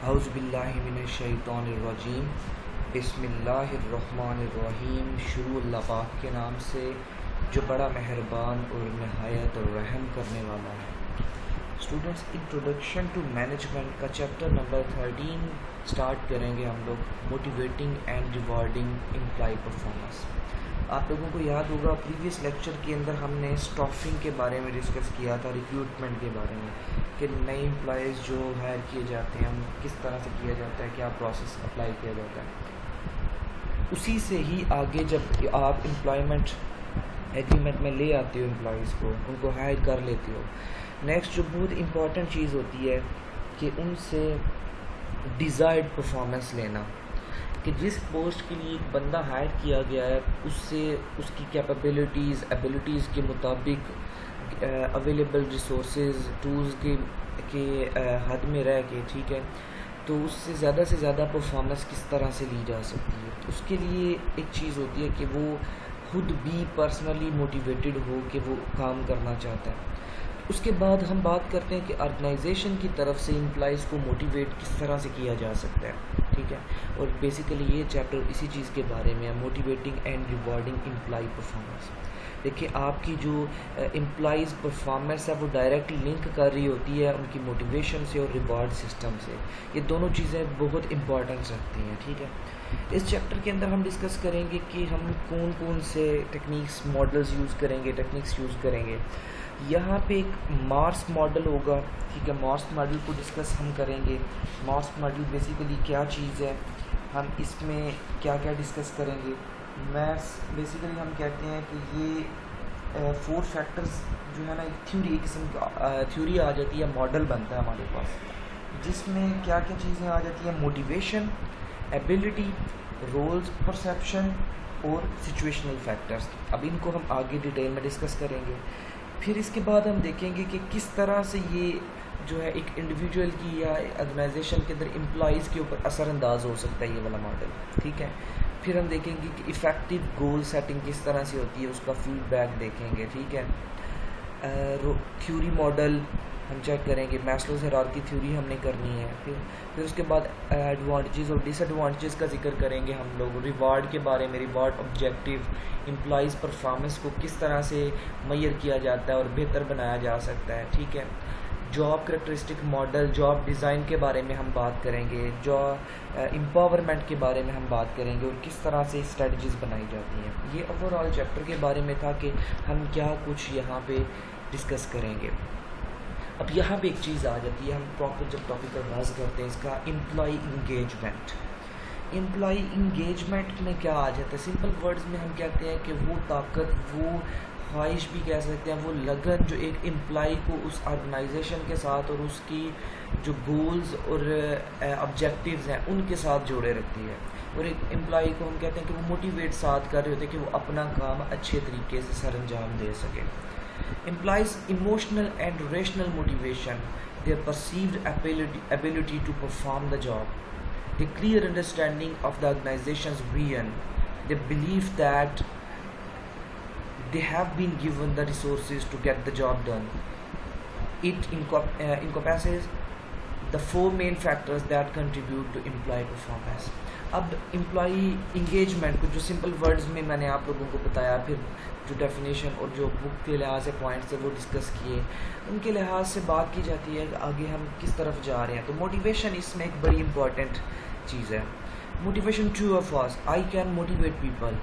اعوذ باللہ من الشیطان الرجیم، بسم اللہ الرحمن الرحیم۔ شروع اللہ پاک کے نام سے جو بڑا مہربان اور نہایت رحم کرنے والا ہے۔ اسٹوڈنٹس، انٹروڈکشن ٹو مینجمنٹ کا چیپٹر نمبر 13 سٹارٹ کریں گے ہم لوگ، motivating and rewarding employee performance. آپ لوگوں کو یاد ہوگا پریویس لیکچر کے اندر ہم نے اسٹافنگ کے بارے میں ڈسکس کیا تھا، ریکروٹمنٹ کے بارے میں، کہ نئے امپلائیز جو ہائر کیے جاتے ہیں کس طرح سے کیا جاتا ہے، کیا پروسیس اپلائی کیا جاتا ہے۔ اسی سے ہی آگے جب آپ امپلائمنٹ ایگریمنٹ میں لے آتے ہو امپلائیز کو، ان کو ہائر کر لیتے ہو، نیکسٹ جو بہت امپورٹنٹ چیز ہوتی ہے کہ ان سے ڈیزائرڈ پرفارمنس لینا، کہ جس پوسٹ کے لیے ایک بندہ ہائر کیا گیا ہے اس سے اس کی کیپیبلٹیز ایبلٹیز کے مطابق اویلیبل ریسورسز ٹولز کے حد میں رہ کے، ٹھیک ہے، تو اس سے زیادہ پرفارمنس کس طرح سے لی جا سکتی ہے۔ اس کے لیے ایک چیز ہوتی ہے کہ وہ خود بھی پرسنلی موٹیویٹڈ ہو کہ وہ کام کرنا چاہتا ہے۔ اس کے بعد ہم بات کرتے ہیں کہ آرگنائزیشن کی طرف سے امپلائیز کو موٹیویٹ کس طرح سے کیا جا سکتا ہے، ٹھیک ہے، اور بیسیکلی یہ چیپٹر اسی چیز کے بارے میں ہے، motivating and rewarding employee performance. دیکھیں، آپ کی جو امپلائیز پرفارمنس ہے وہ ڈائریکٹ لنک کر رہی ہوتی ہے ان کی موٹیویشن سے اور ریوارڈ سسٹم سے۔ یہ دونوں چیزیں بہت امپورٹنس رکھتی ہیں، ٹھیک ہے۔ اس چیپٹر کے اندر ہم ڈسکس کریں گے کہ ہم کون سے ٹیکنیکس ماڈلز یوز کریں گے، ٹیکنیکس یوز کریں گے۔ یہاں پہ ایک مارس ماڈل ہوگا، ٹھیک ہے، مارس ماڈل کو ڈسکس ہم کریں گے۔ مارس ماڈل بیسیکلی کیا چیز ہے، ہم اس میں کیا ڈسکس کریں گے۔ بیسیکلی ہم کہتے ہیں کہ یہ 4 فیکٹرز جو ہے نا، ایک تھیوری، قسم کا تھیوری آ جاتی ہے، ماڈل بنتا ہے ہمارے پاس، جس میں کیا چیزیں آ جاتی ہیں، موٹیویشن، ایبلٹی، رولز پرسیپشن اور سچویشنل فیکٹرز۔ اب ان کو ہم آگے ڈیٹیل میں ڈسکس کریں گے۔ پھر اس کے بعد ہم دیکھیں گے کہ کس طرح سے یہ جو ہے ایک انڈیویجول کی یا آرگنائزیشن کے اندر امپلائیز کے اوپر اثر انداز ہو سکتا ہے یہ والا ماڈل، ٹھیک ہے۔ پھر ہم دیکھیں گے کہ ایفیکٹو گول سیٹنگ کس طرح سے ہوتی ہے، اس کا فیڈ بیک دیکھیں گے، ٹھیک ہے۔ تھیوری ماڈل ہم چیک کریں گے، میسلوز ہیرارکی تھیوری ہم نے کرنی ہے۔ پھر اس کے بعد ایڈوانٹیجز اور ڈس ایڈوانٹیجز کا ذکر کریں گے ہم لوگ، ریوارڈ کے بارے میں، ریوارڈ آبجیکٹیو، امپلائیز پرفارمنس کو کس طرح سے میئر کیا جاتا ہے اور بہتر بنایا جا سکتا ہے، ٹھیک ہے۔ Job characteristic model, job design کے بارے میں ہم بات کریں گے، امپاورمنٹ کے بارے میں ہم بات کریں گے اور کس طرح سے اسٹریٹجیز بنائی جاتی ہیں۔ یہ اوور آل چیپٹر کے بارے میں تھا کہ ہم کیا کچھ یہاں پہ ڈسکس کریں گے۔ اب یہاں پہ ایک چیز آ جاتی ہے، ہم پراپر جب ٹاپک کا آغاز کرتے ہیں اس کا، امپلائی انگیجمنٹ۔ امپلائی انگیجمنٹ میں کیا آ جاتا ہے، سمپل ورڈز میں ہم کہتے ہیں کہ وہ طاقت، وہ خواہش بھی کہہ سکتے ہیں، وہ لگن جو ایک امپلائی کو اس آرگنائزیشن کے ساتھ اور اس کی جو گولز اور آبجیکٹیوز ہیں ان کے ساتھ جوڑے رکھتی ہے، اور ایک امپلائی کو ہم کہتے ہیں کہ وہ موٹیویٹ ساتھ کر رہے ہوتے ہیں کہ وہ اپنا کام اچھے طریقے سے سر انجام دے سکے۔ implies emotional and rational motivation, their perceived ability to perform the job, the clear understanding of the organization's vision, the belief that they have been given the resources to get the job done. It encompasses the 4 main factors that contribute to employee performance. اب employee engagement کو جو simple words میں میں نے آپ لوگوں کو بتایا، پھر جو ڈیفینیشن اور جو بک کے لحاظ سے پوائنٹس ہیں وہ ڈسکس کیے، ان کے لحاظ سے بات کی جاتی ہے کہ آگے ہم کس طرف جا رہے ہیں۔ تو موٹیویشن اس میں ایک بڑی امپورٹنٹ چیز ہے۔ Motivation true of false, I can motivate people,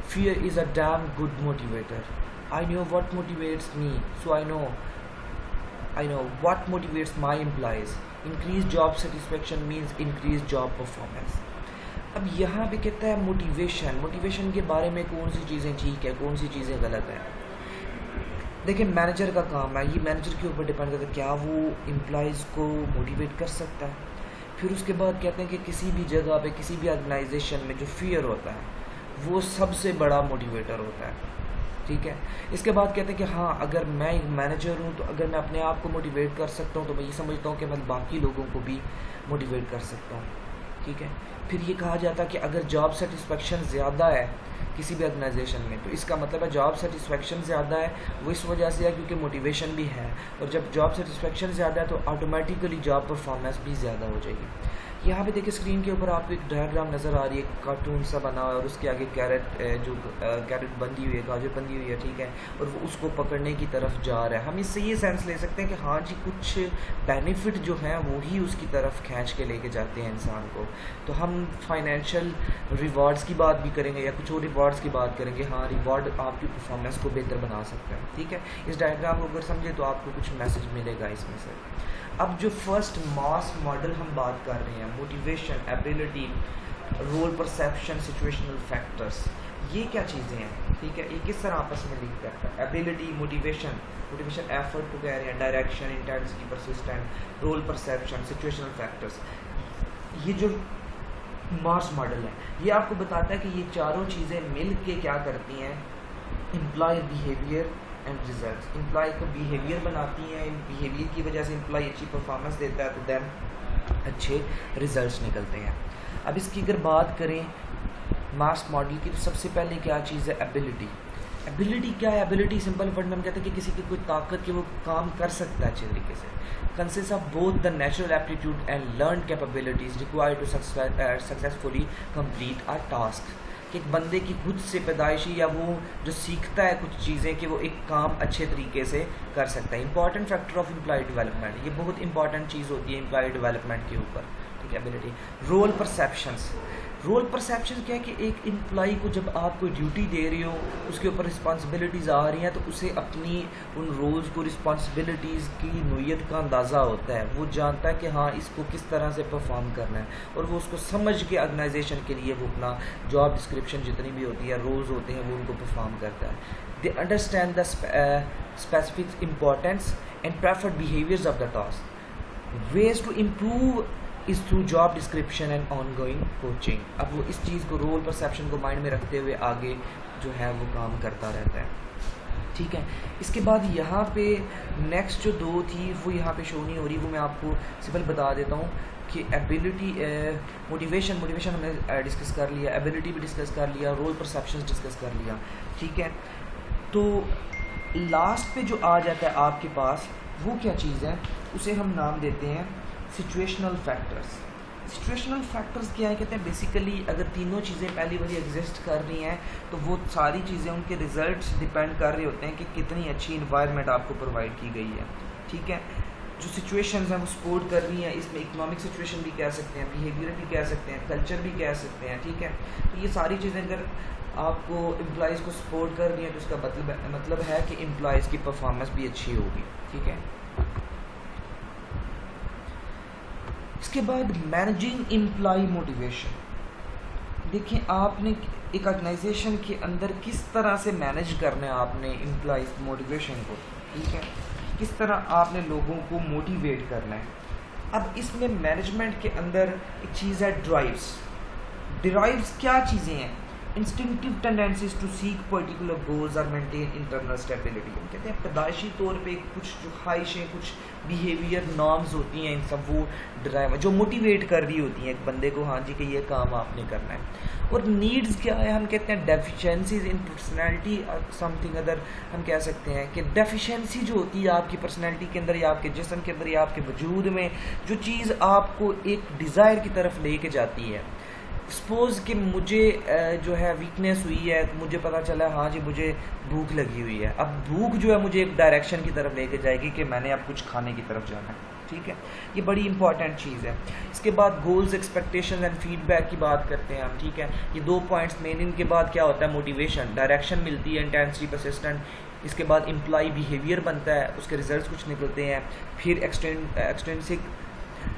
fear is a damn good motivator, I know what motivates me, so I know what motivates my employees, increase job satisfaction means increase job performance. اب یہاں پہ کہتا ہے motivation کے بارے میں کون سی چیزیں ٹھیک ہے، کون سی چیزیں غلط ہیں۔ دیکھیں، مینیجر کا کام ہے، یہ مینیجر کے اوپر ڈیپینڈ کرتا ہے کیا وہ امپلائیز کو موٹیویٹ کر سکتا ہے۔ پھر اس کے بعد کہتے ہیں کہ کسی بھی جگہ پہ، کسی بھی آرگنائزیشن میں جو فیئر ہوتا ہے وہ سب سے بڑا موٹیویٹر ہوتا ہے، ٹھیک ہے۔ اس کے بعد کہتے ہیں کہ ہاں، اگر میں ایک مینیجر ہوں تو اگر میں اپنے آپ کو موٹیویٹ کر سکتا ہوں تو میں یہ سمجھتا ہوں کہ میں باقی لوگوں کو بھی موٹیویٹ کر سکتا ہوں، ٹھیک ہے۔ پھر یہ کہا جاتا ہے کہ اگر جاب سیٹسفیکشن زیادہ ہے کسی بھی آرگنائزیشن میں. تو اس کا مطلب ہے جاب سیٹسفیکشن زیادہ ہے. وہ اس وجہ سے ہے کیونکہ موٹیویشن بھی ہے, اور جب جاب سیٹسفیکشن زیادہ ہے تو آٹومیٹیکلی جاب پرفارمنس بھی زیادہ ہو جائے گی. یہاں پہ دیکھیں اسکرین کے اوپر آپ کو ایک ڈائیگرام نظر آ رہی ہے, کارٹون سا بنا ہوا ہے, اور اس کے آگے کیرٹ بندی ہوئی ہے, گاجر بندی ہوئی ہے, ٹھیک ہے, اور وہ اس کو پکڑنے کی طرف جا رہا ہے. ہم اس سے یہ سینس لے سکتے ہیں کہ ہاں جی کچھ بینیفٹ جو ہیں وہی اس کی طرف کھینچ کے لے کے جاتے ہیں انسان کو. تو ہم فائنینشیل ریوارڈز کی بات بھی کریں گے یا کچھ اور ریوارڈز کی بات کریں گے. ہاں ریوارڈ آپ کی پرفارمنس کو بہتر بنا سکتا ہے, ٹھیک ہے. اس ڈائیگرام کو اگر سمجھے تو آپ کو کچھ میسج ملے گا اس میں سے. اب جو فرسٹ ماس ماڈل ہم بات کر رہے ہیں, motivation, ability, role perception, situational factors, یہ کیا چیزیں ہیں, ٹھیک ہے, یہ کس طرح آپس میں لنک کرتا ہے. ایبیلٹی, موٹیویشن ایفرٹ کو کہہ رہے ہیں, direction, intensity, persistent, role perception, situational factors. یہ جو ماس ماڈل ہے یہ آپ کو بتاتا ہے کہ یہ چاروں چیزیں مل کے کیا کرتی ہیں, employee behaviour and results. Employee کا بیہیویئر بناتی ہیں, بیہیویئر کی وجہ سے امپلائی اچھی پرفارمنس دیتا ہے تو دین اچھے ریزلٹس نکلتے ہیں. اب اس کی اگر بات کریں ماس ماڈل کی تو سب سے پہلے کیا چیز ہے, ایبیلٹی. ایبیلٹی کیا ہے؟ ایبیلٹی سمپل ورڈ میں ہم کہتے ہیں کہ کسی کی کوئی طاقت کہ وہ کام کر سکتا ہے اچھے طریقے سے. Consist of both the natural aptitude and learned capabilities required to successfully complete a task. کہ ایک بندے کی خود سے پیدائشی یا وہ جو سیکھتا ہے کچھ چیزیں کہ وہ ایک کام اچھے طریقے سے کر سکتا ہے. Important factor of employee development, یہ بہت امپورٹنٹ چیز ہوتی ہے امپلائی ڈیولپمنٹ کے اوپر, ٹھیک ہے. Ability. Role perceptions. Role perception کیا ہے کہ ایک امپلائی کو جب آپ کوئی ڈیوٹی دے رہے ہو, اس کے اوپر رسپانسبلٹیز آ رہی ہیں, تو اسے اپنی ان رولز کو, رسپانسبلٹیز کی نوعیت کا اندازہ ہوتا ہے. وہ جانتا ہے کہ ہاں اس کو کس طرح سے پرفارم کرنا ہے, اور وہ اس کو سمجھ کے آرگنائزیشن کے لیے وہ اپنا جاب ڈسکرپشن جتنی بھی ہوتی ہے, رولز ہوتے ہیں, وہ ان کو پرفارم کرتا ہے. They understand the specific importance and preferred behaviours of the task. ways to improve is through job description and ongoing coaching. اب وہ اس چیز کو, رول پرسیپشن کو مائنڈ میں رکھتے ہوئے آگے جو ہے وہ کام کرتا رہتا ہے, ٹھیک ہے. اس کے بعد یہاں پہ نیکسٹ جو دو تھی وہ یہاں پہ شو نہیں ہو رہی, وہ میں آپ کو سمپل بتا دیتا ہوں کہ ایبیلٹی, موٹیویشن ہم نے ڈسکس کر لیا, ایبیلٹی بھی ڈسکس کر لیا, رول پرسیپشن ڈسکس کر لیا, ٹھیک ہے. تو لاسٹ پہ جو آ جاتا ہے آپ کے پاس وہ کیا چیز ہے, اسے ہم نام دیتے ہیں سچویشنل فیکٹرز. سچویشنل فیکٹرز کیا ہے, کہتے ہیں بیسیکلی اگر تینوں چیزیں پہلی باری ایگزسٹ کر رہی ہیں تو وہ ساری چیزیں ان کے ریزلٹس ڈپینڈ کر رہے ہوتے ہیں کہ کتنی اچھی انوائرمنٹ آپ کو پرووائڈ کی گئی ہے, ٹھیک ہے. جو سچویشنز ہیں وہ سپورٹ کر رہی ہیں, اس میں اکنامک سچویشن بھی کہہ سکتے ہیں, بیہیویئر بھی کہہ سکتے ہیں, کلچر بھی کہہ سکتے ہیں, ٹھیک ہے. تو یہ ساری چیزیں اگر آپ کو امپلائیز کو سپورٹ کر رہی ہیں تو اس کا مطلب ہے کہ امپلائیز کی پرفارمنس بھی اچھی ہوگی, ٹھیک ہے. اس کے بعد مینیجنگ امپلائی موٹیویشن. دیکھیں آپ نے ایک آرگنائزیشن کے اندر کس طرح سے مینیج کرنا ہے آپ نے امپلائیز موٹیویشن کو, ٹھیک ہے, کس طرح آپ نے لوگوں کو موٹیویٹ کرنا ہے. اب اس میں مینجمنٹ کے اندر ایک چیز ہے ڈرائیوز. ڈرائیوز کیا چیزیں ہیں, instinctive tendencies to seek particular goals اور مینٹین انٹرنل اسٹیبلٹی. ہم کہتے ہیں پیدائشی طور پہ کچھ جو خواہشیں, کچھ بیہیویئر نارمز ہوتی ہیں, ان سب وہ ڈرائیو جو موٹیویٹ کر رہی ہوتی ہیں ایک بندے کو, ہاں جی کہ یہ کام آپ نے کرنا ہے. اور نیڈز کیا ہے, ہم کہتے ہیں ڈیفیشنسیز ان پرسنالٹی اور سم تھنگ ادر. ہم کہہ سکتے ہیں کہ ڈیفیشنسی جو ہوتی ہے آپ کی پرسنالٹی کے اندر یا آپ کے جسم کے اندر یا آپ کے وجود میں, جو چیز آپ کو ایک ڈیزائر کی طرف لے کے جاتی ہے. سپوز کہ مجھے جو ہے ویکنیس ہوئی ہے, مجھے پتہ چلا ہاں جی مجھے بھوک لگی ہوئی ہے. اب بھوک جو ہے مجھے ایک ڈائریکشن کی طرف لے کے جائے گی کہ میں نے اب کچھ کھانے کی طرف جانا ہے, ٹھیک ہے. یہ بڑی امپورٹنٹ چیز ہے. اس کے بعد goals, expectations and feedback کی بات کرتے ہیں ہم, ٹھیک ہے. یہ دو پوائنٹس مین. ان کے بعد کیا ہوتا ہے, موٹیویشن, ڈائریکشن ملتی ہے, انٹینسٹی, پرسسٹنٹ. اس کے بعد امپلائی بیہیویئر بنتا ہے, اس کے ریزلٹس کچھ نکلتے ہیں. پھر ایکسٹرنسک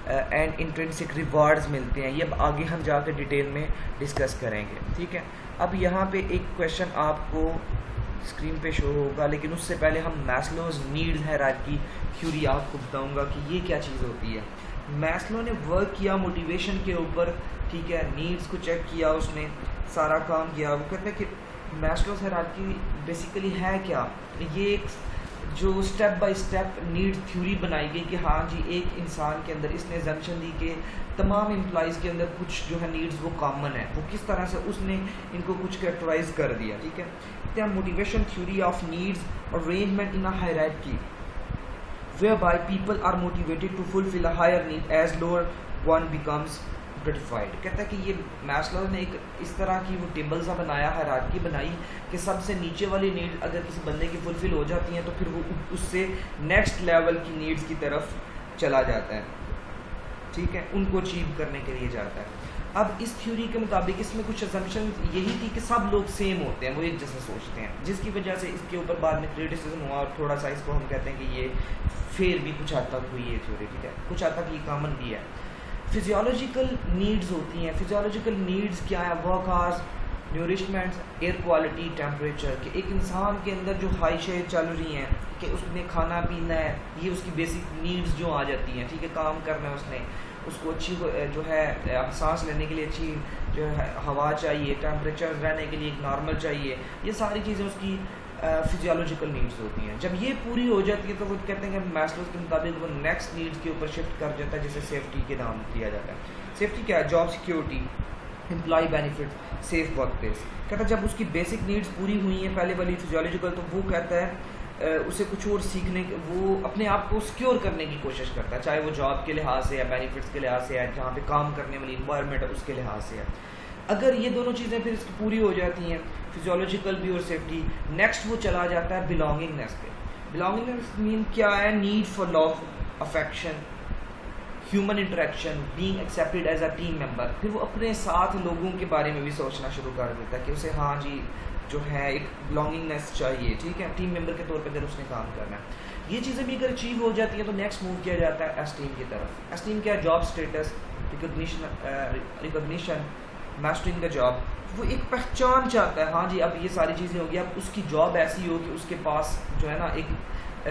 اینڈ انٹرنسک ریوارڈز ملتے ہیں. یہ اب آگے ہم جا کے ڈیٹیل میں ڈسکس کریں گے, ٹھیک ہے. اب یہاں پہ ایک کویشچن آپ کو اسکرین پہ شو ہوگا, لیکن اس سے پہلے ہم میسلوز نیڈ ہائرارکی تھیوری آپ کو بتاؤں گا کہ یہ کیا چیز ہوتی ہے. میسلو نے ورک کیا موٹیویشن کے اوپر, ٹھیک ہے, نیڈز کو چیک کیا, اس نے سارا کام کیا. وہ کہتے ہیں کہ میسلوز ہائرارکی بیسیکلی ہے کیا, یہ ایک جو step by step need theory بنائی گئی کہ ہاں جی ایک انسان کے اندر اس نے زمشن دی کہ تمام امپلائیز کے اندر کچھ جو ہے نیڈز وہ کامن ہے، وہ کس طرح سے اس نے ان کو کچھ کریکٹرائز کر دیا. ٹھیک ہے، motivation theory of needs arrangement in a hierarchy whereby people are motivated to fulfill a higher need as lower one becomes gratified. کہتا ہے کہ یہ میسلو نے ایک اس طرح کی وہ ٹیبل سا بنایا، ہائرارکی بنائی کہ سب سے نیچے والی نیڈ اگر کسی بندے کی فلفل ہو جاتی ہیں تو پھر وہ اس سے نیکسٹ لیول کی نیڈز کی طرف چلا جاتا ہے. ٹھیک ہے، ان کو اچیو کرنے کے لیے جاتا ہے. اب اس تھیوری کے مطابق اس میں کچھ اسمپشن یہی تھی کہ سب لوگ سیم ہوتے ہیں، وہ ایک جیسا سوچتے ہیں، جس کی وجہ سے اس کے اوپر بعد میں کریٹیسزم ہوا اور تھوڑا سا اس کو ہم کہتے ہیں کہ یہ فیل بھی کچھ حد تک ہوئی ہے تھیوری. ٹھیک ہے، کچھ حد تک یہ کامن بھی ہے. فزیولوجیکل نیڈز ہوتی ہیں. فزیولوجیکل نیڈز کیا ہے؟ Work hours, nourishment, air quality, temperature. کہ ایک انسان کے اندر جو خواہشیں چل رہی ہیں کہ اس نے کھانا پینا ہے، یہ اس کی بیسک نیڈز جو آ جاتی ہیں. ٹھیک ہے، کام کرنا ہے اس نے، اس کو اچھی جو ہے سانس لینے کے لیے اچھی جو ہے ہوا چاہیے، ٹیمپریچر رہنے کے لیے ایک نارمل چاہیے، یہ ساری چیزیں اس کی فزیولوجیکل نیڈز ہوتی ہیں. جب یہ پوری ہو جاتی ہے تو وہ کہتے ہیں کہ میسلو کے مطابق وہ نیکسٹ نیڈز کے اوپر شفٹ کر جاتا ہے، جسے سیفٹی کے نام دیا جاتا ہے. سیفٹی کیا ہے؟ Job security, employee benefit, safe workplace. کہتا ہے جب اس کی بیسک نیڈز پوری ہوئی ہیں پہلے والی فزیولوجیکل، تو وہ کہتا ہے اسے کچھ اور سیکھنے، وہ اپنے آپ کو سیکیور کرنے کی کوشش کرتا ہے، چاہے وہ جاب کے لحاظ سے ہے، بینیفٹس کے لحاظ سے ہے، جہاں پہ کام کرنے والی انوائرمنٹ ہے اس کے لحاظ سے ہے. اگر یہ دونوں چیزیں پھر اس کی پوری ہو جاتی ہیں، فزیولوجیکل بھی اور سیفٹی، نیکسٹ وہ چلا جاتا ہے بلانگنگنیس پہ. بلانگنگنیس مین کیا ہے؟ Need for love, affection, human interaction, being accepted as a team member. پھر وہ اپنے ساتھ لوگوں کے بارے میں بھی سوچنا شروع کر دیتا ہے کہ اسے ہاں جی جو ہے ایک بلانگنگنیس چاہیے. ٹھیک ہے، ٹیم ممبر کے طور پہ اگر اس نے کام کرنا ہے. یہ چیزیں بھی اگر اچیو ہو جاتی ہیں تو نیکسٹ موو کیا جاتا ہے اسٹیم کی طرف. اسٹیم کیا ہے؟ Job status, recognition, mastering the job. وہ ایک پہچان چاہتا ہے، ہاں جی اب یہ ساری چیزیں ہوگی، اب اس کی جاب ایسی ہو کہ اس کے پاس جو ہے نا ایک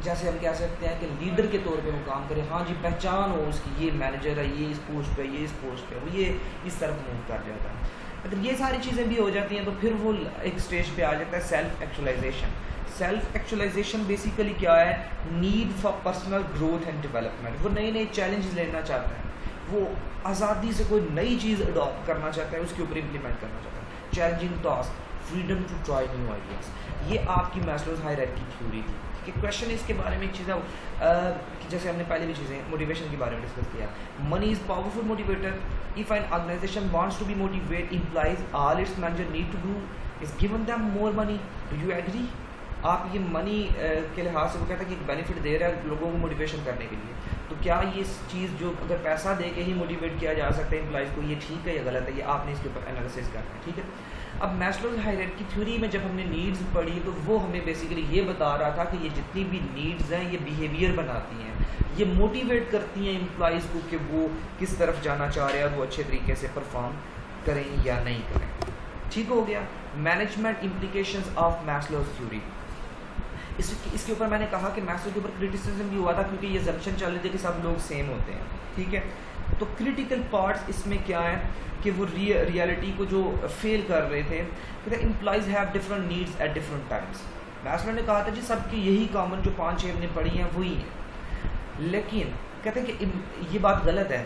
جیسے ہم کہہ سکتے ہیں کہ لیڈر کے طور پہ وہ کام کرے. ہاں جی پہچان ہو اس کی، یہ مینیجر ہے، یہ اس پوسٹ پہ، یہ اس پوسٹ پہ، وہ یہ اس طرف موو کر جاتا ہے. اگر یہ ساری چیزیں بھی ہو جاتی ہیں تو پھر وہ ایک سٹیج پہ آ جاتا ہے self actualisation. Self actualisation basically کیا ہے؟ Need for personal growth and development. وہ نئے نئے چیلنجز لینا چاہتا ہے، وہ آزادی سے کوئی نئی چیز اڈاپٹ کرنا چاہتا ہے، اس کے اوپر امپلیمنٹ کرنا چاہتا ہے. Challenging task, freedom to try new ideas. یہ آپ کی میسلوز ہائرارکی تھیوری تھی. کہ کویشچن اس کے بارے میں ایک چیز ہے، جیسے ہم نے پہلے بھی چیزیں موٹیویشن کے بارے میں ڈسکس کیا. Money is powerful motivator. If an organization wants to be motivated, implies all its manager need to do is given them more money. Do you agree? آپ یہ منی کے لحاظ سے وہ کہتا ہے کہ ایک بینیفٹ دے رہا ہے لوگوں کو موٹیویشن کرنے کے لیے، تو کیا یہ چیز جو اگر پیسہ دے کے ہی موٹیویٹ کیا جا سکتا ہے امپلائیز کو، یہ ٹھیک ہے یا غلط ہے؟ یہ آپ نے اس کے اوپر انالیسس کرنا ہے. ٹھیک ہے، اب میسلوز ہائرارکی تھیوری میں جب ہم نے نیڈز پڑھی تو وہ ہمیں بیسیکلی یہ بتا رہا تھا کہ یہ جتنی بھی نیڈز ہیں یہ بیہیویئر بناتی ہیں، یہ موٹیویٹ کرتی ہیں امپلائیز کو کہ وہ کس طرف جانا چاہ رہے ہیں اور وہ اچھے طریقے سے پرفارم کریں یا نہیں کریں. ٹھیک ہو گیا. Management implications of Maslow's theory. اس کے اوپر میں نے کہا کہ میسلو کے اوپر کریٹیسزم بھی ہوا تھا کیونکہ یہ زمشن چل رہی تھی کہ سب لوگ سیم ہوتے ہیں. ٹھیک ہے، تو کریٹیکل پارٹس اس میں کیا ہے کہ وہ ریالٹی کو جو فیل کر رہے تھے، کہتے ہیں employees have different needs at different times. Maslow نے کہا تھا جی سب کی یہی کامن جو 5-6 ہم نے پڑھی ہیں وہی ہیں، لیکن کہتے ہیں کہ یہ بات غلط ہے.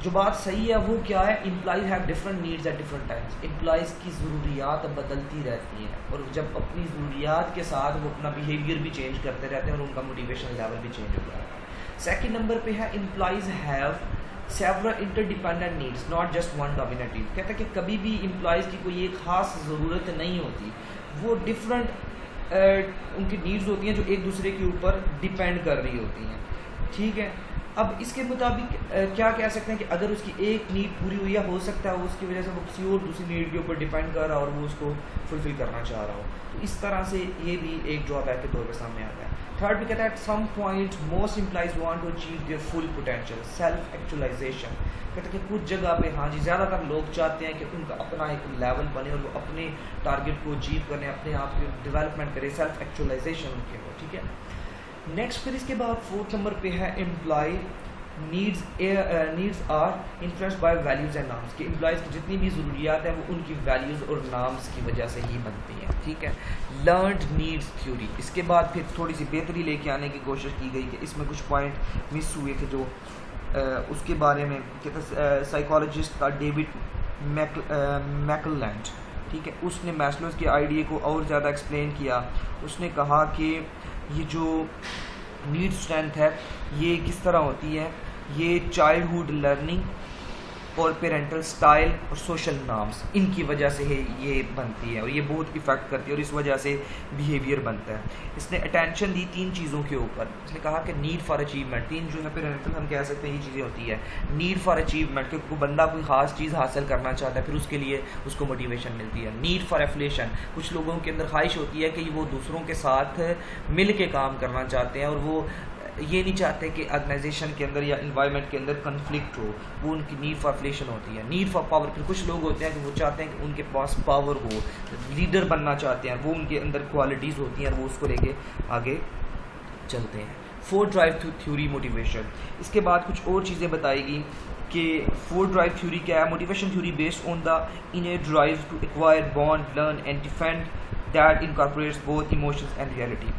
جو بات صحیح ہے وہ کیا ہے؟ Employees have different needs at different times. Employees کی ضروریات بدلتی رہتی ہیں اور جب اپنی ضروریات کے ساتھ وہ اپنا بیہیویئر بھی چینج کرتے رہتے ہیں اور ان کا موٹیویشن لیول بھی چینج ہوتا ہے. سیکنڈ نمبر پہ ہے employees have several interdependent needs not just one dominating. کہتا ہے کہ کبھی بھی امپلائیز کی کوئی ایک خاص ضرورت نہیں ہوتی، وہ ڈفرنٹ ان کی نیڈز ہوتی ہیں جو ایک دوسرے کے اوپر ڈیپینڈ کر رہی ہوتی ہیں. ٹھیک ہے، اب اس کے مطابق کیا کہہ سکتے ہیں کہ اگر اس کی ایک نیڈ پوری ہوئی ہے، ہو سکتا ہے اس کی وجہ سے وہ کسی اور دوسری نیڈ کے اوپر ڈیپینڈ کر رہا اور وہ اس کو فلفل کرنا چاہ رہا ہو. تو اس طرح سے یہ بھی ایک ڈرا بیک کے طور پہ سامنے آتا ہے. تھرڈ بھی کہتا ہے at some point most employees want to achieve their full potential self actualization. کہتے ہیں کہ کچھ جگہ پہ ہاں جی زیادہ تر لوگ چاہتے ہیں کہ ان کا اپنا ایک لیول بنے اور وہ اپنے ٹارگیٹ کو اچیو کریں، اپنے آپ کی ڈیولپمنٹ کرے، سیلف ایکچولائزیشن ان کے ہو. ٹھیک ہے، نیکسٹ پھر اس کے بعد 4th نمبر پہ ہے employee needs are influenced by values and norms, کہ امپلائیز کی جتنی بھی ضروریات ہیں وہ ان کی ویلیوز اور نارمس کی وجہ سے ہی بنتی ہیں. ٹھیک ہے. لرنڈ نیڈس تھیوری، اس کے بعد پھر تھوڑی سی بہتری لے کے آنے کی کوشش کی گئی کہ اس میں کچھ پوائنٹ مس ہوئے تھے جو اس کے بارے میں سائیکالوجسٹ تھا ڈیوڈ میکلینڈ. ٹھیک ہے. اس نے میسلوز کے آئیڈیا کو اور زیادہ ایکسپلین کیا. اس نے کہا کہ یہ جو نیڈ اسٹرینتھ ہے یہ کس طرح ہوتی ہے، یہ چائلڈہڈ لرننگ اور پیرنٹل سٹائل اور سوشل نارمس ان کی وجہ سے یہ بنتی ہے اور یہ بہت افیکٹ کرتی ہے اور اس وجہ سے بیہیویئر بنتا ہے. اس نے اٹینشن دی 3 چیزوں کے اوپر. اس نے کہا کہ نیڈ فار اچیومنٹ، 3 جو ہے پیرنٹل ہم کہہ سکتے ہیں یہ چیزیں ہوتی ہے. نیڈ فار اچیومنٹ کہ کوئی بندہ کوئی خاص چیز حاصل کرنا چاہتا ہے پھر اس کے لیے اس کو موٹیویشن ملتی ہے. نیڈ فار ایفلیشن، کچھ لوگوں کے اندر خواہش ہوتی ہے کہ وہ دوسروں کے ساتھ مل کے کام کرنا چاہتے ہیں اور وہ یہ نہیں چاہتے کہ آرگنائزیشن کے اندر یا انوائرمنٹ کے اندر کنفلکٹ ہو، وہ ان کی نیڈ فار افلیشن ہوتی ہے. نیڈ فار پاور، پھر کچھ لوگ ہوتے ہیں کہ وہ چاہتے ہیں کہ ان کے پاس پاور ہو، لیڈر بننا چاہتے ہیں، وہ ان کے اندر کوالٹیز ہوتی ہیں اور وہ اس کو لے کے آگے چلتے ہیں. 4 ڈرائیو تھیوری موٹیویشن، اس کے بعد کچھ اور چیزیں بتائی گئی کہ 4 ڈرائیو تھیوری کیا ہے. Motivation theory based on the innate drive to acquire, bond, learn and defend that incorporates both emotions and reality.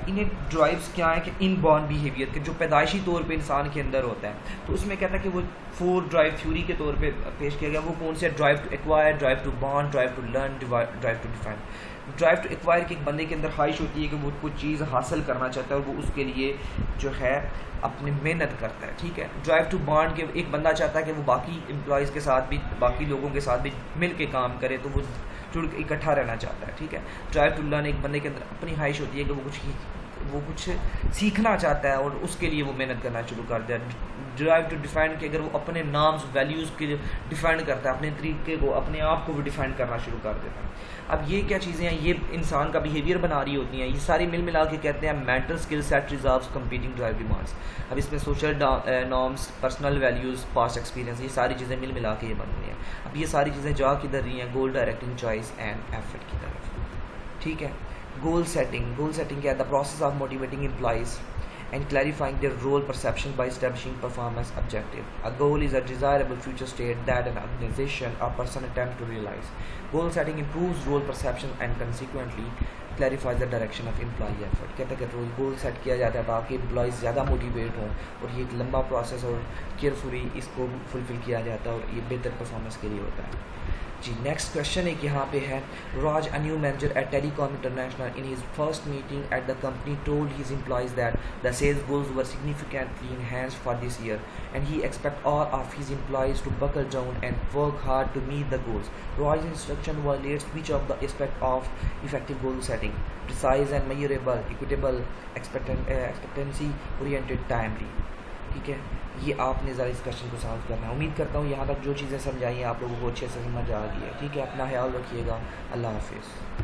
innate drives کیا ہے کہ ان بورن بیہیویئر کے جو پیدائشی طور پہ انسان کے اندر ہوتا ہے. تو اس میں کہتا ہے کہ وہ 4 ڈرائیو تھیوری کے طور پہ پیش کیا گیا. وہ کون سے؟ Drive to acquire, drive to bond, drive to learn, drive to defend. Drive to acquire کہ ایک بندے کے اندر خواہش ہوتی ہے کہ وہ کوئی چیز حاصل کرنا چاہتا ہے اور وہ اس کے لیے جو ہے اپنی محنت کرتا ہے. ٹھیک ہے. ڈرائیو ٹو بانڈ کہ ایک بندہ چاہتا ہے کہ وہ باقی امپلائیز کے ساتھ بھی، باقی لوگوں کے ساتھ بھی مل کے کام کرے تو وہ جڑ کے اکٹھا رہنا چاہتا ہے. ٹھیک ہے. ڈرائیو ٹو لرن ایک بندے کے اندر اپنی خواہش ہوتی ہے کہ وہ کچھ سیکھنا چاہتا ہے اور اس کے لیے وہ محنت کرنا شروع کر دیا. ڈرائیو ٹو ڈیفینڈ کہ اگر وہ اپنے نامز ویلیوز کے ڈیفینڈ کرتا ہے، اپنے طریقے کو، اپنے آپ کو وہ ڈیفینڈ کرنا شروع کر دیتا ہے. اب یہ کیا چیزیں ہیں؟ یہ انسان کا بیہیویئر بنا رہی ہوتی ہیں. یہ ساری ملا کے کہتے ہیں mental skill set resolves competing drive demands. اب اس میں social norms, personal values, past experience, یہ ساری چیزیں ملا کے یہ بن رہی ہیں. اب یہ ساری چیزیں جا کدھر رہی ہیں؟ گول ڈائریکٹنگ چوائس اینڈ ایفرٹ کی طرف. ٹھیک ہے. گول سیٹنگ کیا ہے؟ The process of motivating employees and clarifying their role perception by establishing performance objective. A goal is a desirable future state that an organization or person attempt to realize. Goal setting improves role perception and consequently clarifies the direction of employee effort. کہتا ہے کہ goal set کیا جاتا ہے تاکہ employees زیادہ motivate ہوں اور یہ ایک لمبا پروسیس اور کیئرفلی اس کو فلفل کیا جاتا ہے اور یہ بہتر پرفارمنس کے لیے ہوتا ہے. جی نیکسٹ کوشچن ایک یہاں پہ ہے. راج a new manager at Telecom International in his first meeting at the company told his employees that the sales goals were significantly enhanced for this year and he expect all of his employees to buckle down and work hard to meet the goals. Raj's instruction violates which of the aspect of effective goal setting? Precise and measurable, equitable, expectancy oriented, timely. ٹھیک ہے. یہ آپ نے ذرا اس question کو solve کرنا ہے. امید کرتا ہوں یہاں تک جو چیزیں سمجھائی ہیں آپ لوگوں کو اچھے سے سمجھ آ گئی ہے. ٹھیک ہے. اپنا خیال رکھیے گا. اللہ حافظ.